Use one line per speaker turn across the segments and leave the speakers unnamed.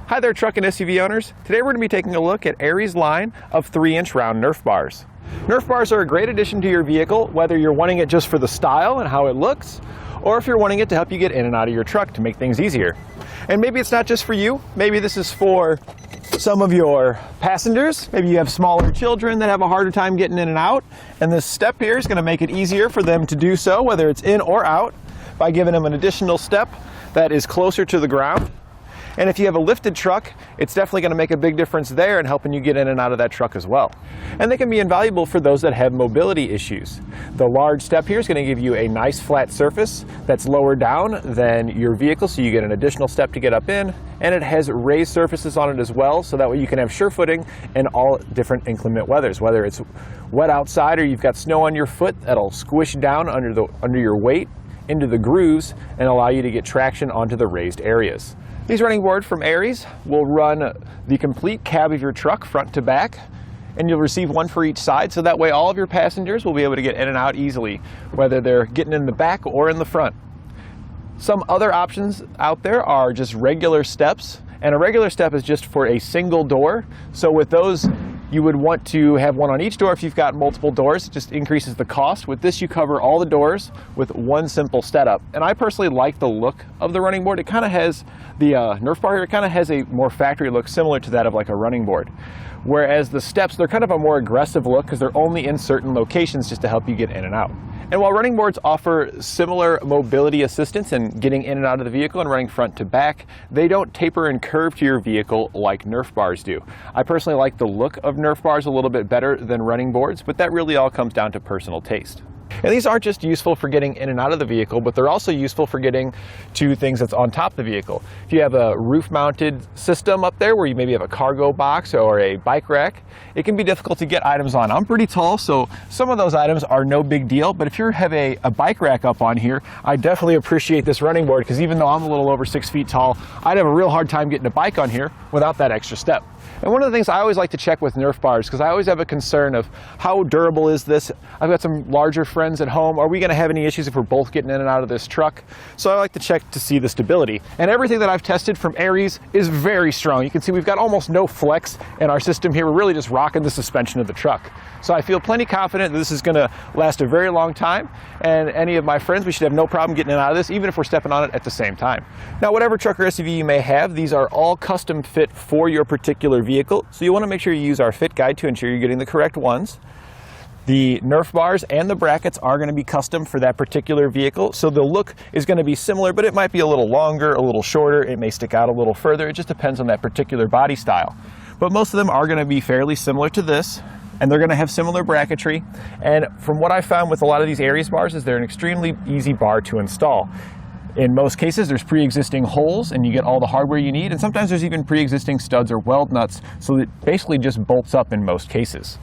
Hi there, truck and SUV owners. Today we're going to be taking a look at Aries' line of 3-inch round Nerf bars. Nerf bars are a great addition to your vehicle, whether you're wanting it just for the style and how it looks, or if you're wanting it to help you get in and out of your truck to make things easier. And maybe it's not just for you, maybe this is for some of your passengers. Maybe you have smaller children that have a harder time getting in and out, and this step here is going to make it easier for them to do so, whether it's in or out, by giving them an additional step that is closer to the ground. And if you have a lifted truck, it's definitely going to make a big difference there in helping you get in and out of that truck as well. And they can be invaluable for those that have mobility issues. The large step here is going to give you a nice flat surface that's lower down than your vehicle, so you get an additional step to get up in. And it has raised surfaces on it as well, so that way you can have sure footing in all different inclement weathers. Whether it's wet outside or you've got snow on your foot, that'll squish down under your weight into the grooves and allow you to get traction onto the raised areas. These running boards from Aries will run the complete cab of your truck front to back, and you'll receive one for each side, so that way all of your passengers will be able to get in and out easily, whether they're getting in the back or in the front. Some other options out there are just regular steps, and a regular step is just for a single door. So with those, you would want to have one on each door. If you've got multiple doors, it just increases the cost. With this, you cover all the doors with one simple setup. And I personally like the look of the running board. It kind of has, the Nerf bar here, it kind of has a more factory look similar to that of like a running board. Whereas the steps, they're kind of a more aggressive look because they're only in certain locations just to help you get in and out. And while running boards offer similar mobility assistance in getting in and out of the vehicle and running front to back, they don't taper and curve to your vehicle like Nerf bars do. I personally like the look of Nerf bars a little bit better than running boards, but that really all comes down to personal taste. And these aren't just useful for getting in and out of the vehicle, but they're also useful for getting to things that's on top of the vehicle. If you have a roof-mounted system up there where you maybe have a cargo box or a bike rack, it can be difficult to get items on. I'm pretty tall, so some of those items are no big deal, but if you have a bike rack up on here, I definitely appreciate this running board, because even though I'm a little over 6 feet tall, I'd have a real hard time getting a bike on here without that extra step. And one of the things I always like to check with Nerf bars, because I always have a concern of how durable is this. I've got some larger friends at home. Are we going to have any issues if we're both getting in and out of this truck? So I like to check to see the stability. And everything that I've tested from Aries is very strong. You can see we've got almost no flex in our system here. We're really just rocking the suspension of the truck. So I feel plenty confident that this is going to last a very long time. And any of my friends, we should have no problem getting in and out of this, even if we're stepping on it at the same time. Now, whatever truck or SUV you may have, these are all custom fit for your particular vehicle. So you want to make sure you use our fit guide to ensure you're getting the correct ones. The Nerf bars and the brackets are going to be custom for that particular vehicle. So the look is going to be similar, but it might be a little longer, a little shorter. It may stick out a little further. It just depends on that particular body style. But most of them are going to be fairly similar to this, and they're going to have similar bracketry. And from what I found with a lot of these Aries bars is they're an extremely easy bar to install. In most cases, there's pre-existing holes and you get all the hardware you need, and sometimes there's even pre-existing studs or weld nuts, so it basically just bolts up in most cases.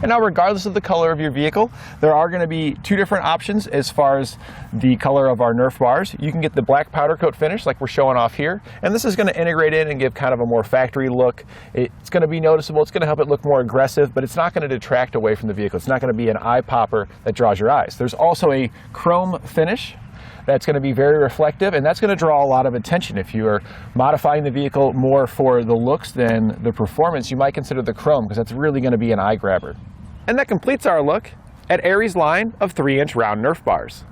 And now, regardless of the color of your vehicle, there are going to be two different options as far as the color of our Nerf bars. You can get the black powder coat finish like we're showing off here, and this is going to integrate in and give kind of a more factory look. It's going to be noticeable, it's going to help it look more aggressive, but it's not going to detract away from the vehicle. It's not going to be an eye popper that draws your eyes. There's also a chrome finish that's going to be very reflective, and that's going to draw a lot of attention. If you are modifying the vehicle more for the looks than the performance, you might consider the chrome, because that's really going to be an eye grabber. And that completes our look at Aries' line of 3-inch round Nerf bars.